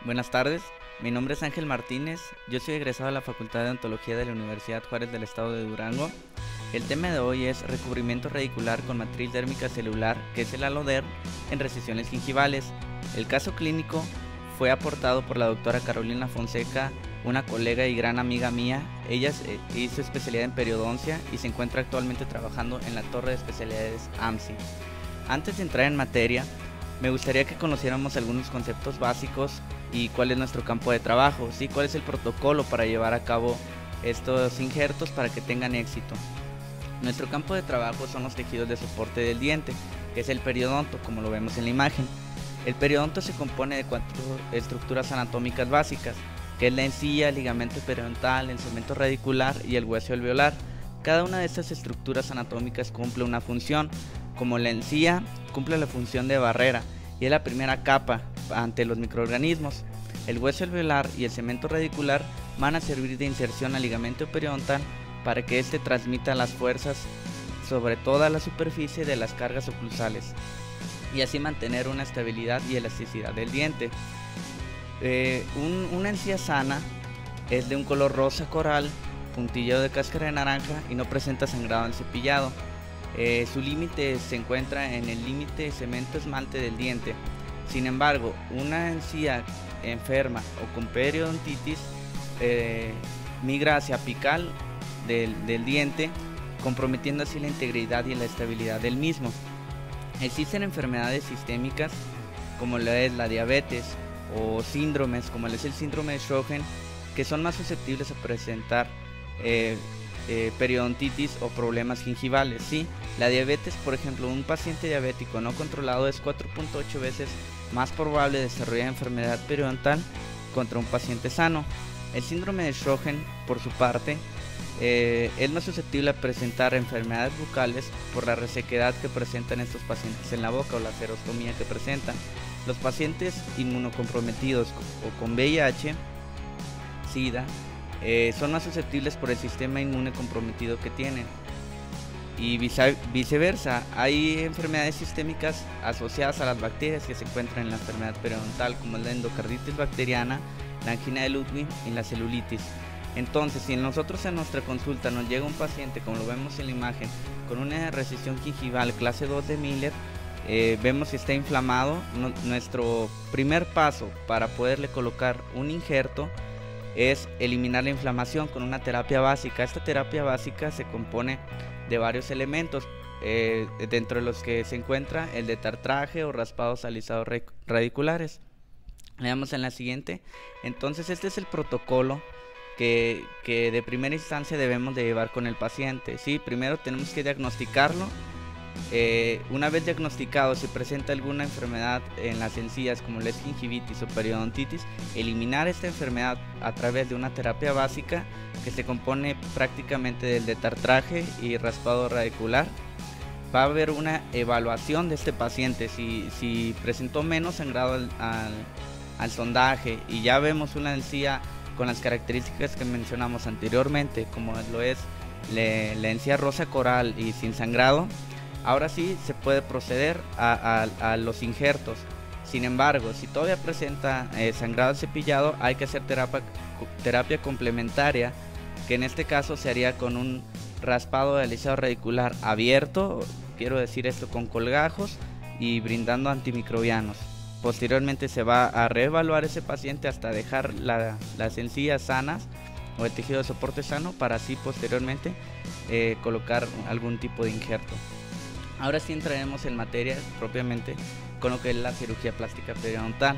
Buenas tardes, mi nombre es Ángel Martínez, yo soy egresado de la Facultad de Odontología de la Universidad Juárez del Estado de Durango. El tema de hoy es recubrimiento radicular con matriz dérmica celular, que es el Aloderm, en recesiones gingivales. El caso clínico fue aportado por la doctora Carolina Fonseca, una colega y gran amiga mía. Ella hizo especialidad en periodoncia y se encuentra actualmente trabajando en la Torre de Especialidades AMSI. Antes de entrar en materia, me gustaría que conociéramos algunos conceptos básicos y cuál es nuestro campo de trabajo, ¿sí? Cuál es el protocolo para llevar a cabo estos injertos para que tengan éxito. Nuestro campo de trabajo son los tejidos de soporte del diente, que es el periodonto, como lo vemos en la imagen. El periodonto se compone de 4 estructuras anatómicas básicas, que es la encía, el ligamento periodontal, el cemento radicular y el hueso alveolar. Cada una de estas estructuras anatómicas cumple una función, como la encía cumple la función de barrera y es la primera capa ante los microorganismos. El hueso alveolar y el cemento radicular van a servir de inserción al ligamento periodontal para que éste transmita las fuerzas sobre toda la superficie de las cargas oclusales y así mantener una estabilidad y elasticidad del diente. Una encía sana es de un color rosa coral, puntillado de cáscara de naranja y no presenta sangrado al cepillado. Su límite se encuentra en el límite cemento-esmalte del diente. Sin embargo, una encía enferma o con periodontitis migra hacia apical del diente, comprometiendo así la integridad y la estabilidad del mismo. Existen enfermedades sistémicas como lo es la diabetes o síndromes como es el síndrome de Sjögren, que son más susceptibles a presentar periodontitis o problemas gingivales, ¿sí? La diabetes, por ejemplo, un paciente diabético no controlado es 4.8 veces más probable desarrollar enfermedad periodontal contra un paciente sano. El síndrome de Sjögren, por su parte, es más susceptible a presentar enfermedades bucales por la resequedad que presentan estos pacientes en la boca o la xerostomía que presentan. Los pacientes inmunocomprometidos o con VIH, SIDA, son más susceptibles por el sistema inmune comprometido que tienen. Y viceversa, hay enfermedades sistémicas asociadas a las bacterias que se encuentran en la enfermedad periodontal, como la endocarditis bacteriana, la angina de Ludwig y la celulitis. Entonces, si nosotros en nuestra consulta nos llega un paciente, como lo vemos en la imagen, con una recesión gingival clase 2 de Miller, vemos que está inflamado, nuestro primer paso para poderle colocar un injerto es eliminar la inflamación con una terapia básica. Esta terapia básica se compone de varios elementos, dentro de los que se encuentra el de tartraje o raspados alisados radiculares. Veamos en la siguiente. Entonces este es el protocolo que de primera instancia debemos de llevar con el paciente, ¿sí? Primero tenemos que diagnosticarlo. Una vez diagnosticado, si presenta alguna enfermedad en las encías como la gingivitis o periodontitis, eliminar esta enfermedad a través de una terapia básica que se compone prácticamente del detartraje y raspado radicular. Va a haber una evaluación de este paciente. Si presentó menos sangrado al sondaje y ya vemos una encía con las características que mencionamos anteriormente, como lo es la encía rosa coral y sin sangrado, ahora sí se puede proceder a los injertos. Sin embargo, si todavía presenta sangrado al cepillado, hay que hacer terapia complementaria, que en este caso se haría con un raspado de alisado radicular abierto, quiero decir esto, con colgajos y brindando antimicrobianos. Posteriormente se va a reevaluar ese paciente hasta dejar las encías sanas o el tejido de soporte sano, para así posteriormente colocar algún tipo de injerto. Ahora sí entraremos en materia propiamente con lo que es la cirugía plástica periodontal.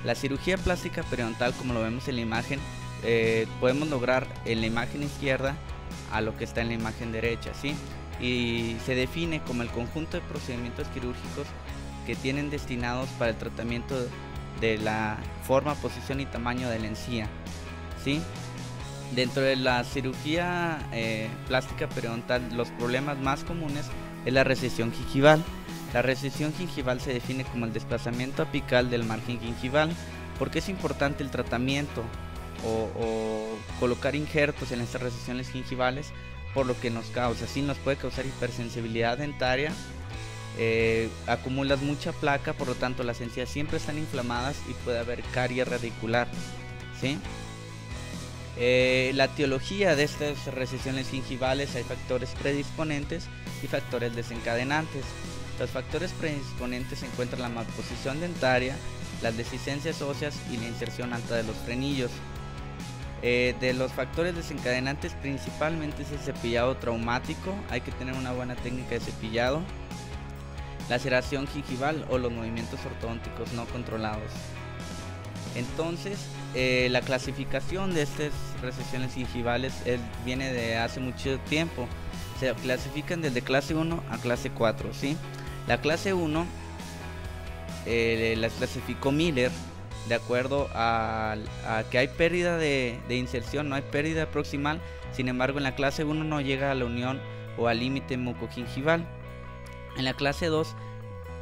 La cirugía plástica periodontal, como lo vemos en la imagen, podemos lograr en la imagen izquierda a lo que está en la imagen derecha, ¿sí? Y se define como el conjunto de procedimientos quirúrgicos que tienen destinados para el tratamiento de la forma, posición y tamaño de la encía, ¿sí? Dentro de la cirugía plástica periodontal, los problemas más comunes es la recesión gingival. La recesión gingival se define como el desplazamiento apical del margen gingival. ¿Por qué es importante el tratamiento o colocar injertos en estas recesiones gingivales? Por lo que nos causa, sí, nos puede causar hipersensibilidad dentaria, acumulas mucha placa, por lo tanto las encías siempre están inflamadas y puede haber caries radicular, ¿sí? La etiología de estas recesiones gingivales: hay factores predisponentes y factores desencadenantes. Los factores predisponentes se encuentran la malposición dentaria, las deficiencias óseas y la inserción alta de los frenillos. De los factores desencadenantes, principalmente es el cepillado traumático. Hay que tener una buena técnica de cepillado, laceración gingival o los movimientos ortodónticos no controlados. Entonces, la clasificación de estas recesiones gingivales viene de hace mucho tiempo. Se clasifican desde clase 1 a clase 4, ¿sí? La clase 1 las clasificó Miller de acuerdo a que hay pérdida de inserción, no hay pérdida proximal. Sin embargo, en la clase 1 no llega a la unión o al límite mucogingival. En la clase 2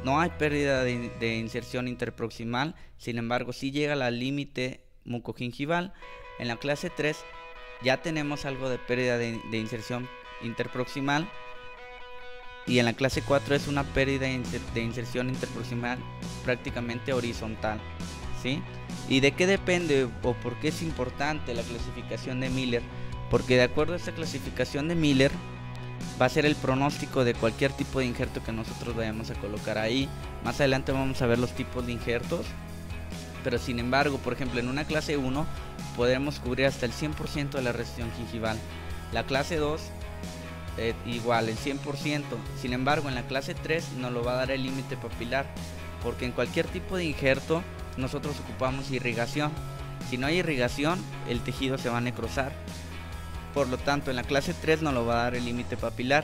no hay pérdida de inserción interproximal, sin embargo sí llega al límite mucogingival. En la clase 3 ya tenemos algo de pérdida de inserción interproximal, y en la clase 4 es una pérdida de inserción interproximal prácticamente horizontal, ¿sí? ¿Y de qué depende o por qué es importante la clasificación de Miller? Porque de acuerdo a esta clasificación de Miller va a ser el pronóstico de cualquier tipo de injerto que nosotros vayamos a colocar ahí. Más adelante vamos a ver los tipos de injertos, pero sin embargo, por ejemplo, en una clase 1 podremos cubrir hasta el 100% de la recesión gingival. La clase 2 igual, el 100%. Sin embargo, en la clase 3 nos lo va a dar el límite papilar, porque en cualquier tipo de injerto nosotros ocupamos irrigación. Si no hay irrigación, el tejido se va a necrosar. Por lo tanto, en la clase 3 nos lo va a dar el límite papilar,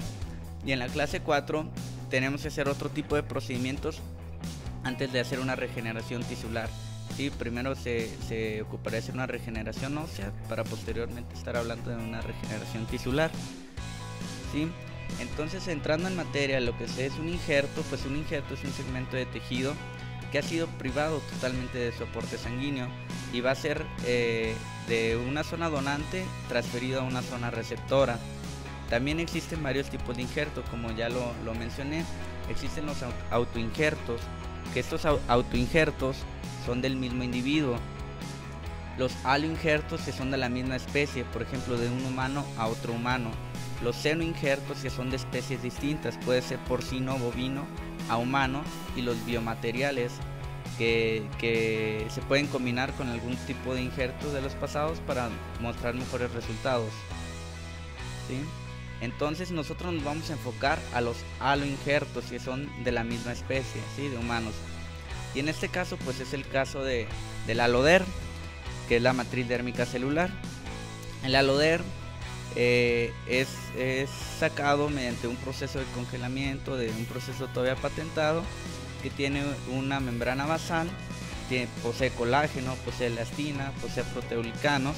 y en la clase 4 tenemos que hacer otro tipo de procedimientos antes de hacer una regeneración tisular, ¿sí? Primero se ocupará de hacer una regeneración ósea para posteriormente estar hablando de una regeneración tisular, ¿sí? Entonces, entrando en materia, lo que es un injerto, pues un injerto es un segmento de tejido que ha sido privado totalmente de su aporte sanguíneo y va a ser de una zona donante transferido a una zona receptora. También existen varios tipos de injertos, como ya lo mencioné. Existen los autoinjertos, que estos autoinjertos son del mismo individuo. Los aloinjertos, que son de la misma especie, por ejemplo de un humano a otro humano. Los senoinjertos, que son de especies distintas, puede ser porcino, bovino a humano. Y los biomateriales, que se pueden combinar con algún tipo de injerto de los pasados para mostrar mejores resultados, ¿sí? Entonces nosotros nos vamos a enfocar a los aloinjertos, que son de la misma especie, ¿sí? De humanos. Y en este caso pues es el caso del aloderm, que es la matriz dérmica celular. El aloderm es sacado mediante un proceso de congelamiento, de un proceso todavía patentado, que tiene una membrana basal, posee colágeno, posee elastina, posee proteoglicanos.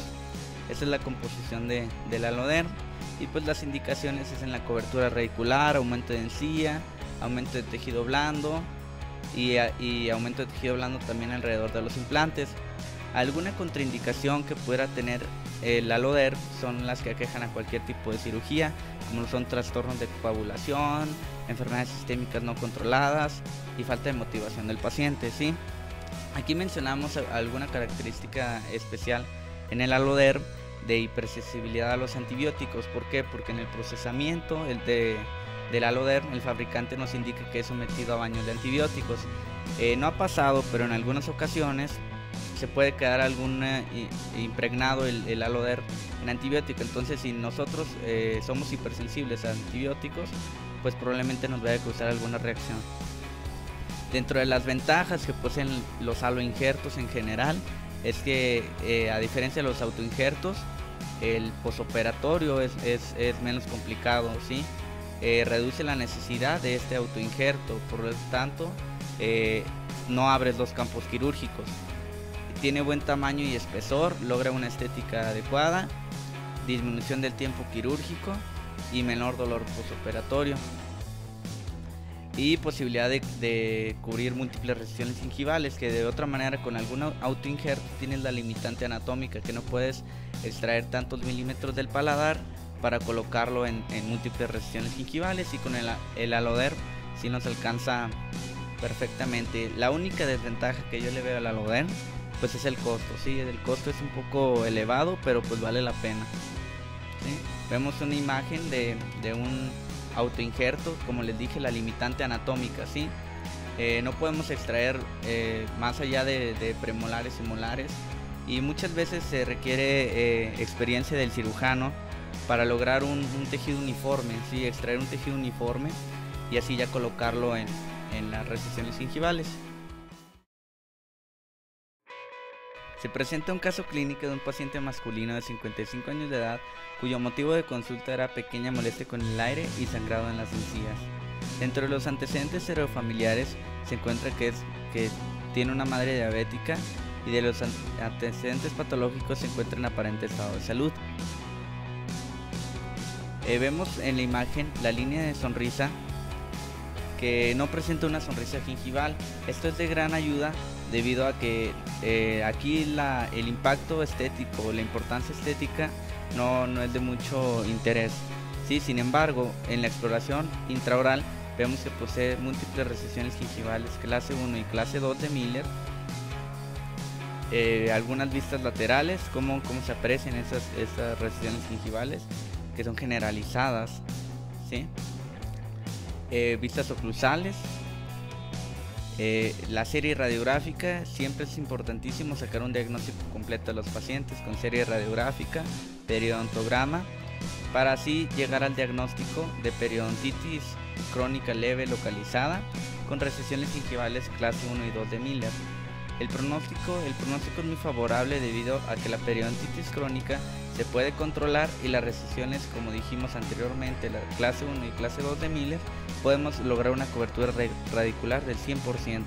Esa es la composición del aloderm. Y pues las indicaciones es en la cobertura radicular, aumento de encía, aumento de tejido blando y aumento de tejido blando también alrededor de los implantes. Alguna contraindicación que pudiera tener el aloderm son las que aquejan a cualquier tipo de cirugía, como son trastornos de coagulación, enfermedades sistémicas no controladas y falta de motivación del paciente, ¿sí? Aquí mencionamos alguna característica especial en el aloderm de hipersensibilidad a los antibióticos. ¿Por qué? Porque en el procesamiento del aloderm el fabricante nos indica que es sometido a baños de antibióticos. No ha pasado, pero en algunas ocasiones se puede quedar algún impregnado el aloderm en antibiótico. Entonces, si nosotros somos hipersensibles a antibióticos, pues probablemente nos vaya a causar alguna reacción. Dentro de las ventajas que poseen los aloinjertos en general es que a diferencia de los autoinjertos, el posoperatorio es menos complicado, ¿sí? Reduce la necesidad de este autoinjerto, por lo tanto no abres los campos quirúrgicos. Tiene buen tamaño y espesor, logra una estética adecuada, disminución del tiempo quirúrgico y menor dolor posoperatorio, y posibilidad de cubrir múltiples recesiones gingivales, que de otra manera con algún autoinjerto tienes la limitante anatómica, que no puedes extraer tantos milímetros del paladar para colocarlo en múltiples recesiones gingivales, y con el aloderm sí nos alcanza perfectamente. La única desventaja que yo le veo al Alloderm pues es el costo, sí, el costo es un poco elevado, pero pues vale la pena, ¿sí? Vemos una imagen de un autoinjerto, como les dije, la limitante anatómica, ¿sí? No podemos extraer más allá de premolares y molares, y muchas veces se requiere experiencia del cirujano para lograr un tejido uniforme, ¿sí? Extraer un tejido uniforme y así ya colocarlo en las recesiones gingivales. Se presenta un caso clínico de un paciente masculino de 55 años de edad cuyo motivo de consulta era pequeña molestia con el aire y sangrado en las encías. Dentro de los antecedentes serofamiliares se encuentra que tiene una madre diabética, y de los antecedentes patológicos se encuentra en aparente estado de salud. Vemos en la imagen la línea de sonrisa que no presenta una sonrisa gingival. Esto es de gran ayuda debido a que aquí el impacto estético, la importancia estética no es de mucho interés, ¿sí? Sin embargo, en la exploración intraoral vemos que posee múltiples recesiones gingivales clase 1 y clase 2 de Miller, algunas vistas laterales, como se aprecian esas recesiones gingivales que son generalizadas, ¿sí? Vistas oclusales. La serie radiográfica, siempre es importantísimo sacar un diagnóstico completo de los pacientes con serie radiográfica, periodontograma, para así llegar al diagnóstico de periodontitis crónica leve localizada con recesiones gingivales clase 1 y 2 de Miller. El pronóstico es muy favorable debido a que la periodontitis crónica se puede controlar y las recesiones, como dijimos anteriormente, la clase 1 y clase 2 de Miller, podemos lograr una cobertura radicular del 100%.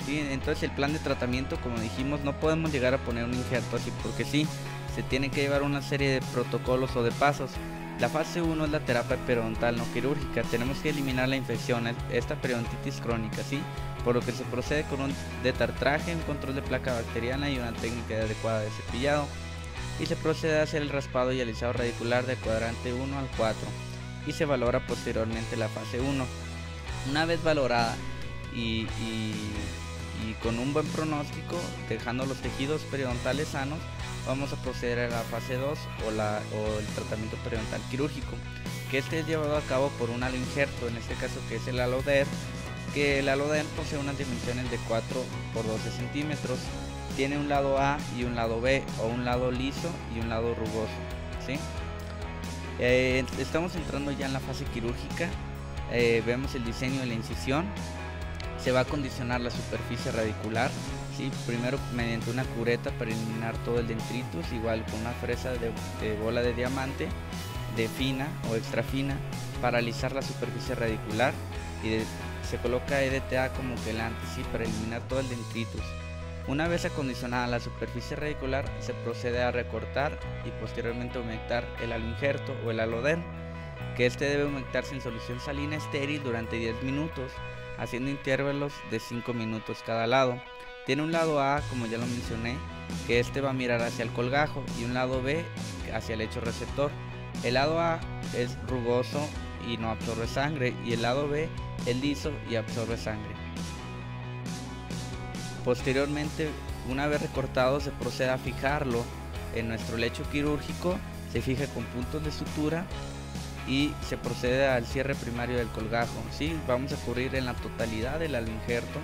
¿Sí? Entonces el plan de tratamiento, como dijimos, no podemos llegar a poner un injerto así porque sí, se tiene que llevar una serie de protocolos o de pasos. La fase 1 es la terapia periodontal no quirúrgica. Tenemos que eliminar la infección, esta periodontitis crónica, ¿sí? Por lo que se procede con un detartraje, un control de placa bacteriana y una técnica adecuada de cepillado. Y se procede a hacer el raspado y alisado radicular de cuadrante 1 al 4. Y se valora posteriormente la fase 1. Una vez valorada y con un buen pronóstico, dejando los tejidos periodontales sanos, vamos a proceder a la fase 2 o el tratamiento periodontal quirúrgico, que este es llevado a cabo por un aloinjerto, en este caso que es el Alloderm, que el Alloderm posee unas dimensiones de 4 por 12 centímetros, tiene un lado A y un lado B, o un lado liso y un lado rugoso, ¿sí? Estamos entrando ya en la fase quirúrgica. Vemos el diseño de la incisión. Se va a acondicionar la superficie radicular, ¿sí? Primero mediante una cureta para eliminar todo el dentritus, igual con una fresa de bola de diamante, de fina o extra fina, para alisar la superficie radicular, y se coloca EDTA como quelante, ¿sí? Para eliminar todo el dentritus. Una vez acondicionada la superficie radicular, se procede a recortar y posteriormente humectar el aloinjerto o el Alloderm, que este debe humectarse en solución salina estéril durante 10 minutos, haciendo intervalos de 5 minutos cada lado. Tiene un lado A, como ya lo mencioné, que este va a mirar hacia el colgajo, y un lado B hacia el lecho receptor. El lado A es rugoso y no absorbe sangre, y el lado B es liso y absorbe sangre. Posteriormente, una vez recortado, se procede a fijarlo en nuestro lecho quirúrgico. Se fija con puntos de sutura y se procede al cierre primario del colgajo, ¿sí? Vamos a cubrir en la totalidad del aloinjerto.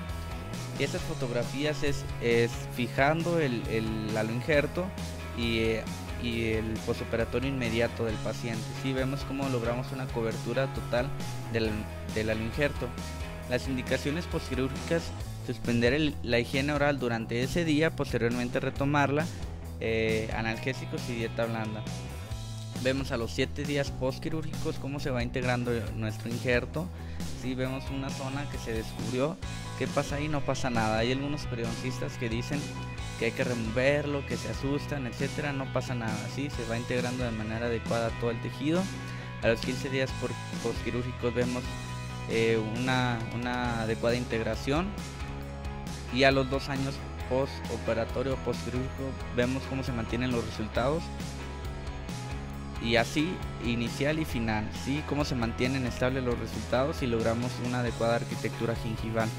Y estas fotografías es fijando el aloinjerto y el postoperatorio inmediato del paciente, ¿sí? Vemos cómo logramos una cobertura total del aloinjerto. Las indicaciones postquirúrgicas: suspender la higiene oral durante ese día, posteriormente retomarla, analgésicos y dieta blanda. Vemos a los 7 días postquirúrgicos cómo se va integrando nuestro injerto. Sí, vemos una zona que se descubrió. ¿Qué pasa ahí? No pasa nada. Hay algunos periodoncistas que dicen que hay que removerlo, que se asustan, etcétera. No pasa nada, ¿sí? Se va integrando de manera adecuada todo el tejido. A los 15 días postquirúrgicos vemos una adecuada integración, y a los 2 años postoperatorio postquirúrgico vemos cómo se mantienen los resultados. y así inicial y final, ¿sí? Cómo se mantienen estables los resultados y logramos una adecuada arquitectura gingival.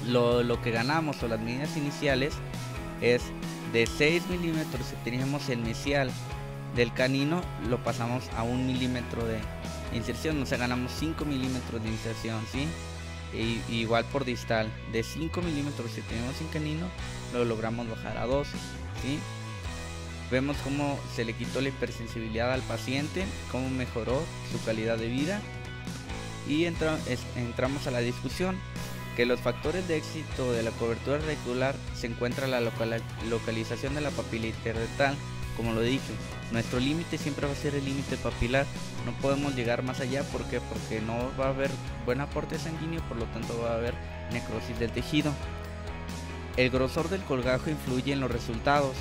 Lo que ganamos o las medidas iniciales es de 6 milímetros. Si teníamos el mesial del canino, lo pasamos a 1 milímetro de inserción, o sea, ganamos 5 milímetros de inserción, ¿sí? Igual por distal, de 5 milímetros si tenemos en canino, lo logramos bajar a 2, ¿sí? Vemos cómo se le quitó la hipersensibilidad al paciente, cómo mejoró su calidad de vida, y entramos a la discusión que los factores de éxito de la cobertura radicular se encuentra la localización de la papila interdental. Como lo dije, nuestro límite siempre va a ser el límite papilar, no podemos llegar más allá. ¿Por qué? Porque no va a haber buen aporte sanguíneo, por lo tanto va a haber necrosis del tejido. El grosor del colgajo influye en los resultados.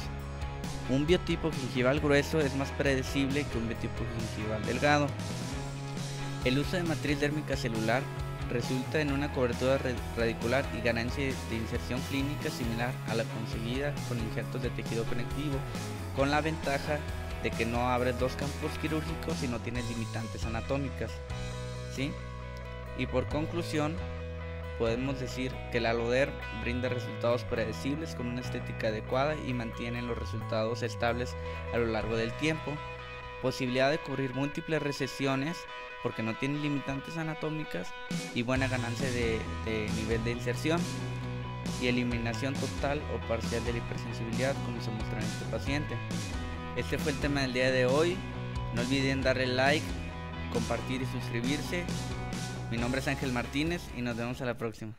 Un biotipo gingival grueso es más predecible que un biotipo gingival delgado. El uso de matriz dérmica celular resulta en una cobertura radicular y ganancia de inserción clínica similar a la conseguida con injertos de tejido conectivo, con la ventaja de que no abres dos campos quirúrgicos y no tienes limitantes anatómicas, ¿sí? Y por conclusión, podemos decir que la Alloderm brinda resultados predecibles con una estética adecuada y mantiene los resultados estables a lo largo del tiempo. Posibilidad de cubrir múltiples recesiones porque no tiene limitantes anatómicas y buena ganancia de nivel de inserción y eliminación total o parcial de la hipersensibilidad, como se muestra en este paciente. Este fue el tema del día de hoy. No olviden darle like, compartir y suscribirse. Mi nombre es Ángel Martínez y nos vemos a la próxima.